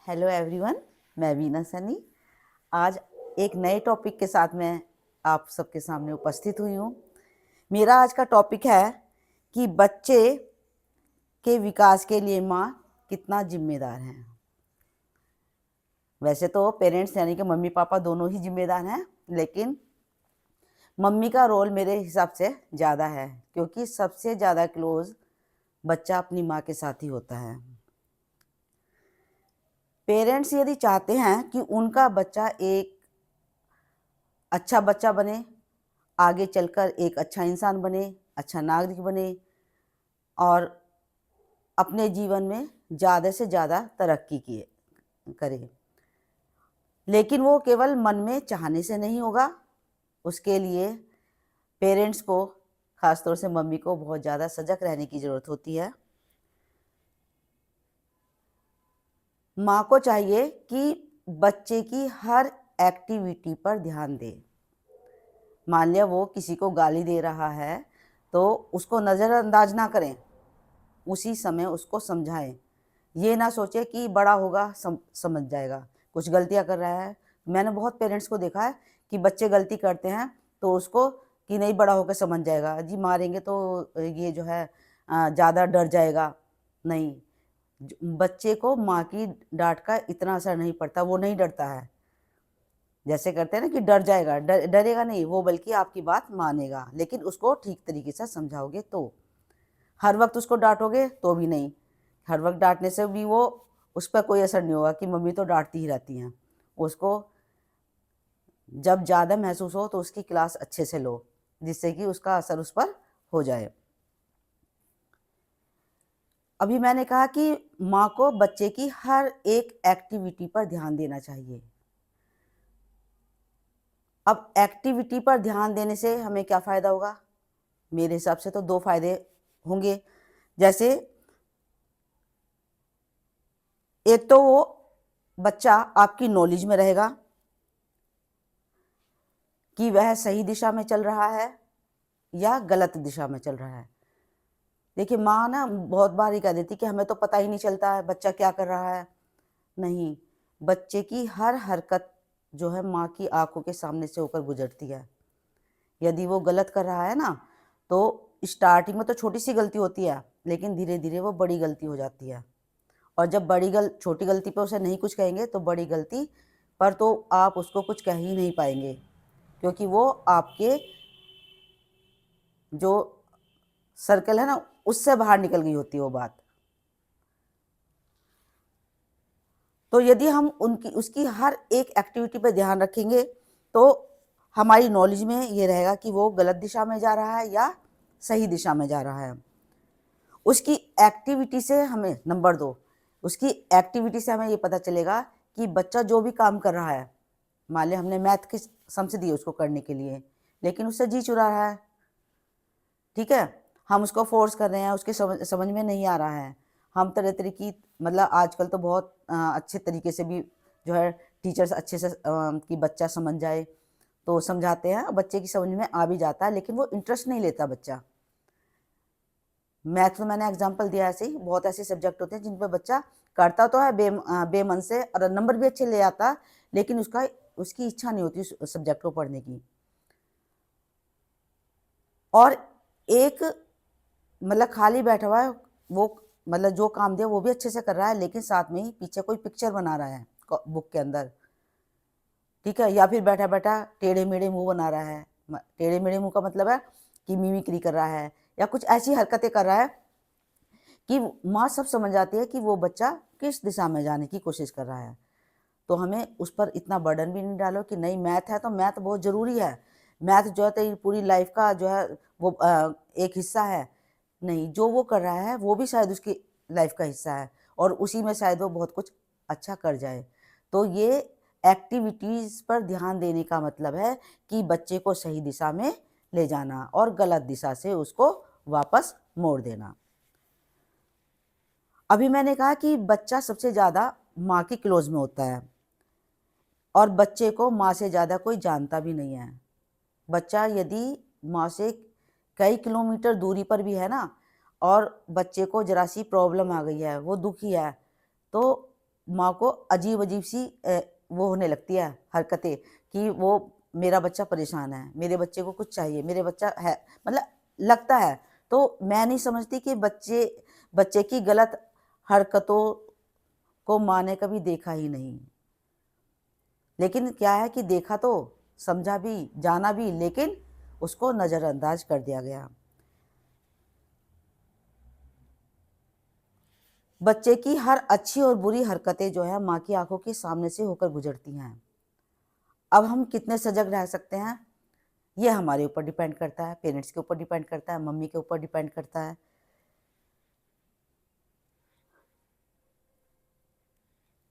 Hello everyone, मैं वीना सनी। आज एक नए टॉपिक के साथ मैं आप सबके सामने उपस्थित हुई हूँ। मेरा आज का टॉपिक है कि बच्चे के विकास के लिए माँ कितना जिम्मेदार है। वैसे तो पेरेंट्स यानी कि मम्मी पापा दोनों ही जिम्मेदार हैं, लेकिन मम्मी का रोल मेरे हिसाब से ज़्यादा है, क्योंकि सबसे ज़्यादा क्लोज बच्चा अपनी माँ के साथ ही होता है। पेरेंट्स यदि चाहते हैं कि उनका बच्चा एक अच्छा बच्चा बने, आगे चलकर एक अच्छा इंसान बने, अच्छा नागरिक बने और अपने जीवन में ज़्यादा से ज़्यादा तरक्की करे, लेकिन वो केवल मन में चाहने से नहीं होगा। उसके लिए पेरेंट्स को, ख़ासतौर से मम्मी को, बहुत ज़्यादा सजग रहने की ज़रूरत होती है। माँ को चाहिए कि बच्चे की हर एक्टिविटी पर ध्यान दे। मान लिया वो किसी को गाली दे रहा है तो उसको नज़रअंदाज ना करें, उसी समय उसको समझाएं। ये ना सोचे कि बड़ा होगा समझ जाएगा। कुछ गलतियां कर रहा है, मैंने बहुत पेरेंट्स को देखा है कि बच्चे गलती करते हैं तो उसको कि नहीं बड़ा होकर समझ जाएगा, जी मारेंगे तो ये जो है ज़्यादा डर जाएगा। नहीं, बच्चे को माँ की डांट का इतना असर नहीं पड़ता, वो नहीं डरता है। जैसे करते हैं ना कि डर जाएगा, डरेगा नहीं वो, बल्कि आपकी बात मानेगा, लेकिन उसको ठीक तरीके से समझाओगे तो। हर वक्त उसको डांटोगे तो भी नहीं, हर वक्त डांटने से भी वो उस पर कोई असर नहीं होगा कि मम्मी तो डांटती ही रहती हैं। उसको जब ज़्यादा महसूस हो तो उसकी क्लास अच्छे से लो, जिससे कि उसका असर उस पर हो जाए। अभी मैंने कहा कि माँ को बच्चे की हर एक एक्टिविटी पर ध्यान देना चाहिए। अब एक्टिविटी पर ध्यान देने से हमें क्या फ़ायदा होगा? मेरे हिसाब से तो 2 फ़ायदे होंगे। जैसे एक तो वो बच्चा आपकी नॉलेज में रहेगा कि वह सही दिशा में चल रहा है या गलत दिशा में चल रहा है। देखिए, माँ ना बहुत बार ये कह देती कि हमें तो पता ही नहीं चलता है बच्चा क्या कर रहा है। नहीं, बच्चे की हर हरकत जो है माँ की आंखों के सामने से होकर गुजरती है। यदि वो गलत कर रहा है ना, तो स्टार्टिंग में तो छोटी सी गलती होती है, लेकिन धीरे धीरे वो बड़ी गलती हो जाती है। और जब छोटी गलती पे उसे नहीं कुछ कहेंगे तो बड़ी गलती पर तो आप उसको कुछ कह ही नहीं पाएंगे, क्योंकि वो आपके जो सर्कल है ना उससे बाहर निकल गई होती है वो बात। तो यदि हम उसकी हर एक एक्टिविटी पे ध्यान रखेंगे तो हमारी नॉलेज में ये रहेगा कि वो गलत दिशा में जा रहा है या सही दिशा में जा रहा है। उसकी एक्टिविटी से हमें नंबर 2, उसकी एक्टिविटी से हमें ये पता चलेगा कि बच्चा जो भी काम कर रहा है, मान लिया हमने मैथ की सम से दी उसको करने के लिए, लेकिन उससे जी चुरा रहा है, ठीक है, हम उसको फोर्स कर रहे हैं, उसके समझ में नहीं आ रहा है। हम तरह तरह की, मतलब आजकल तो बहुत अच्छे तरीके से भी जो है टीचर्स अच्छे से कि बच्चा समझ जाए तो समझाते हैं, बच्चे की समझ में आ भी जाता है, लेकिन वो इंटरेस्ट नहीं लेता बच्चा। मैथ तो मैंने एग्जांपल दिया, ऐसे ही बहुत ऐसे सब्जेक्ट होते हैं जिन पे बच्चा करता तो है बेमन से और नंबर भी अच्छे ले आता, लेकिन उसकी इच्छा नहीं होती उस सब्जेक्ट को पढ़ने की। और एक मतलब खाली बैठा हुआ है वो, मतलब जो काम दिया वो भी अच्छे से कर रहा है, लेकिन साथ में ही पीछे कोई पिक्चर बना रहा है बुक के अंदर, ठीक है, या फिर बैठा बैठा टेढ़े मेढ़े मुंह बना रहा है। टेढ़े मेढ़े मुंह का मतलब है कि मिमिक्री कर रहा है या कुछ ऐसी हरकतें कर रहा है कि माँ सब समझ जाती है कि वो बच्चा किस दिशा में जाने की कोशिश कर रहा है। तो हमें उस पर इतना बर्डन भी नहीं डालो कि नहीं मैथ है तो मैथ बहुत ज़रूरी है, मैथ जो है तेरी पूरी लाइफ का जो है वो एक हिस्सा है। नहीं, जो वो कर रहा है वो भी शायद उसकी लाइफ का हिस्सा है और उसी में शायद वो बहुत कुछ अच्छा कर जाए। तो ये एक्टिविटीज़ पर ध्यान देने का मतलब है कि बच्चे को सही दिशा में ले जाना और गलत दिशा से उसको वापस मोड़ देना। अभी मैंने कहा कि बच्चा सबसे ज़्यादा माँ की क्लोज में होता है और बच्चे को माँ से ज़्यादा कोई जानता भी नहीं है। बच्चा यदि माँ से कई किलोमीटर दूरी पर भी है ना, और बच्चे को ज़रा सी प्रॉब्लम आ गई है, वो दुखी है, तो माँ को अजीब अजीब सी वो होने लगती है हरकतें, कि वो मेरा बच्चा परेशान है, मेरे बच्चे को कुछ चाहिए, मेरे बच्चा है, मतलब लगता है। तो मैं नहीं समझती कि बच्चे की गलत हरकतों को माँ ने कभी देखा ही नहीं। लेकिन क्या है कि देखा तो, समझा भी, जाना भी, लेकिन उसको नज़रअंदाज कर दिया गया। बच्चे की हर अच्छी और बुरी हरकतें जो है माँ की आंखों के सामने से होकर गुजरती हैं। अब हम कितने सजग रह सकते हैं, ये हमारे ऊपर डिपेंड करता है, पेरेंट्स के ऊपर डिपेंड करता है, मम्मी के ऊपर डिपेंड करता है।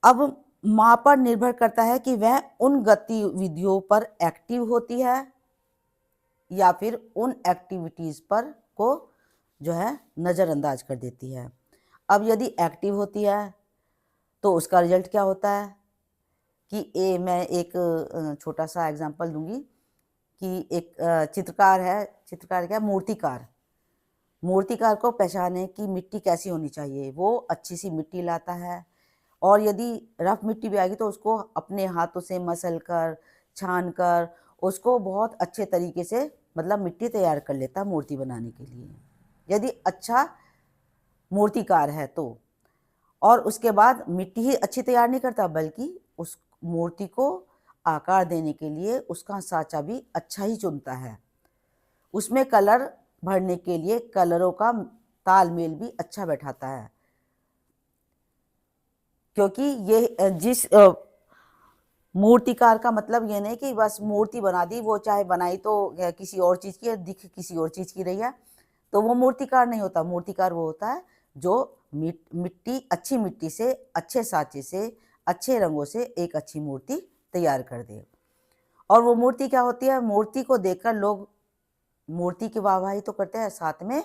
अब माँ पर निर्भर करता है कि वह उन गतिविधियों पर एक्टिव होती है या फिर उन एक्टिविटीज़ पर को जो है नज़रअंदाज कर देती है। अब यदि एक्टिव होती है तो उसका रिजल्ट क्या होता है कि मैं एक छोटा सा एग्जांपल दूंगी कि एक चित्रकार क्या, मूर्तिकार को पहचाने कि मिट्टी कैसी होनी चाहिए। वो अच्छी सी मिट्टी लाता है, और यदि रफ मिट्टी भी आएगी तो उसको अपने हाथों से मसल कर, छान कर उसको बहुत अच्छे तरीके से मतलब मिट्टी तैयार कर लेता है मूर्ति बनाने के लिए, यदि अच्छा मूर्तिकार है तो। और उसके बाद मिट्टी ही अच्छी तैयार नहीं करता, बल्कि उस मूर्ति को आकार देने के लिए उसका साँचा भी अच्छा ही चुनता है। उसमें कलर भरने के लिए कलरों का तालमेल भी अच्छा बैठाता है, क्योंकि ये जिस मूर्तिकार का मतलब ये नहीं कि बस मूर्ति बना दी, वो चाहे बनाई तो किसी और चीज़ की है, दिख किसी और चीज़ की रही है, तो वो मूर्तिकार नहीं होता। मूर्तिकार वो होता है जो मिट्टी, अच्छी मिट्टी से, अच्छे साँचे से, अच्छे रंगों से एक अच्छी मूर्ति तैयार कर दे। और वो मूर्ति क्या होती है, मूर्ति को देखकर लोग मूर्ति की वाहवाही तो करते हैं, साथ में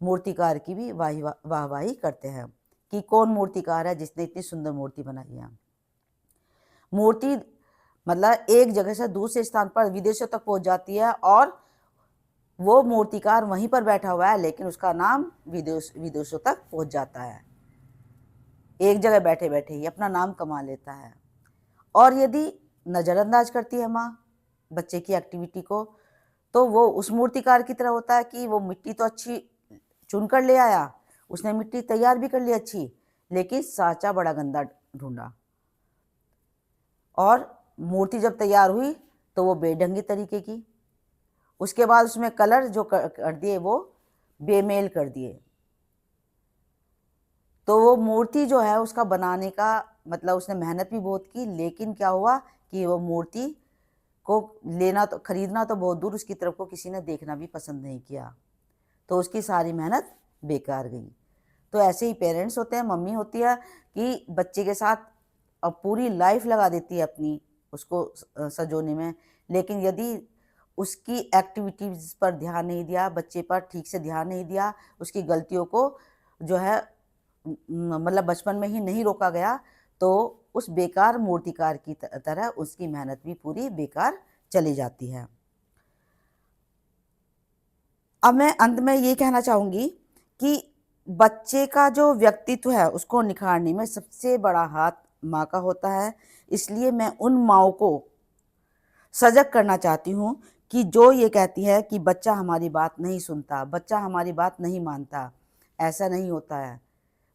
मूर्तिकार की भी वाहवाही करते हैं कि कौन मूर्तिकार है जिसने इतनी सुंदर मूर्ति बनाई है। मूर्ति मतलब एक जगह से दूसरे स्थान पर विदेशों तक पहुंच जाती है, और वो मूर्तिकार वहीं पर बैठा हुआ है, लेकिन उसका नाम विदेशों तक पहुंच जाता है। एक जगह बैठे बैठे ही अपना नाम कमा लेता है। और यदि नज़रअंदाज करती है माँ बच्चे की एक्टिविटी को, तो वो उस मूर्तिकार की तरह होता है कि वो मिट्टी तो अच्छी चुन कर ले आया, उसने मिट्टी तैयार भी कर ली अच्छी, लेकिन साँचा बड़ा गंदा ढूंढा, और मूर्ति जब तैयार हुई तो वो बेढंगी तरीके की। उसके बाद उसमें कलर जो कर दिए वो बेमेल कर दिए। तो वो मूर्ति जो है उसका बनाने का मतलब उसने मेहनत भी बहुत की, लेकिन क्या हुआ कि वो मूर्ति को लेना तो, खरीदना तो बहुत दूर, उसकी तरफ को किसी ने देखना भी पसंद नहीं किया, तो उसकी सारी मेहनत बेकार गई। तो ऐसे ही पेरेंट्स होते हैं, मम्मी होती है कि बच्चे के साथ अब पूरी लाइफ लगा देती है अपनी उसको सजोने में, लेकिन यदि उसकी एक्टिविटीज़ पर ध्यान नहीं दिया, बच्चे पर ठीक से ध्यान नहीं दिया, उसकी गलतियों को जो है मतलब बचपन में ही नहीं रोका गया, तो उस बेकार मूर्तिकार की तरह उसकी मेहनत भी पूरी बेकार चली जाती है। अब मैं अंत में ये कहना चाहूँगी कि बच्चे का जो व्यक्तित्व है उसको निखारने में सबसे बड़ा हाथ माँ का होता है। इसलिए मैं उन माँओं को सजग करना चाहती हूँ कि जो ये कहती है कि बच्चा हमारी बात नहीं सुनता, बच्चा हमारी बात नहीं मानता, ऐसा नहीं होता है।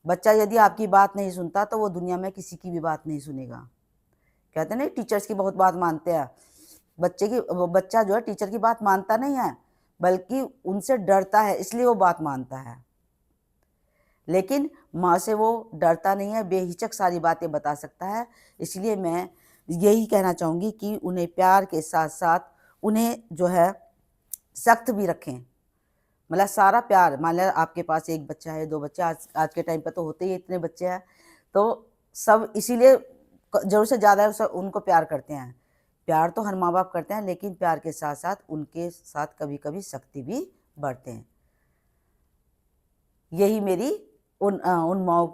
बच्चा यदि आपकी बात नहीं सुनता तो वो दुनिया में किसी की भी बात नहीं सुनेगा। कहते हैं ना टीचर्स की बहुत बात मानते हैं, बच्चा जो है टीचर की बात मानता नहीं है, बल्कि उनसे डरता है, इसलिए वो बात मानता है। लेकिन माँ से वो डरता नहीं है, बेहिचक सारी बातें बता सकता है। इसलिए मैं यही कहना चाहूँगी कि उन्हें प्यार के साथ-साथ उन्हें जो है सख्त भी रखें। मतलब सारा प्यार, मान लिया आपके पास 1 बच्चा है, 2 बच्चे, आज के टाइम पे तो होते ही इतने बच्चे हैं, तो सब इसीलिए ज़रूरत से ज़्यादा सब उनको प्यार करते हैं। प्यार तो हर माँ-बाप करते हैं, लेकिन प्यार के साथ-साथ उनके साथ कभी-कभी सख्ती भी बरतें। यही मेरी उन माँओं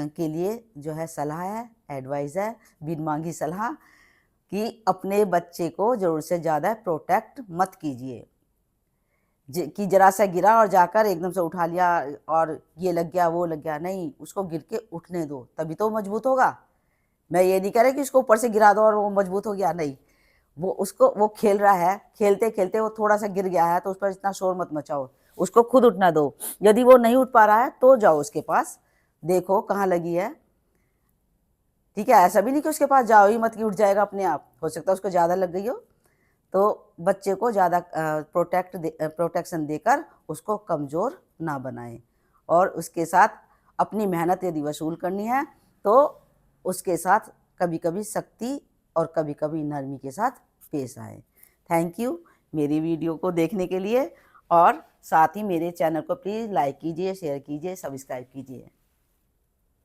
के लिए जो है सलाह है, एडवाइस है, बिन माँगी सलाह, कि अपने बच्चे को ज़रूरत से ज़्यादा प्रोटेक्ट मत कीजिए। कि ज़रा सा गिरा और जाकर एकदम से उठा लिया और ये लग गया, वो लग गया, नहीं, उसको गिर के उठने दो, तभी तो मजबूत होगा। मैं ये नहीं कह रही कि उसको ऊपर से गिरा दो और वो मजबूत हो गया, नहीं। वो खेल रहा है, खेलते-खेलते वो थोड़ा-सा गिर गया है तो उस पर इतना शोर मत मचाओ, उसको खुद उठना दो। यदि वो नहीं उठ पा रहा है तो जाओ उसके पास, देखो कहाँ लगी है, ठीक है? ऐसा भी नहीं कि उसके पास जाओ ही मत कि उठ जाएगा अपने आप, हो सकता है उसको ज़्यादा लग गई हो। तो बच्चे को ज़्यादा प्रोटेक्शन देकर उसको कमज़ोर ना बनाएँ और उसके साथ अपनी मेहनत यदि वसूल करनी है, तो उसके साथ कभी-कभी सख्ती और कभी-कभी नरमी के साथ पेश आएँ। थैंक यू मेरी वीडियो को देखने के लिए और साथ ही मेरे चैनल को प्लीज़ लाइक कीजिए, शेयर कीजिए, सब्सक्राइब कीजिए।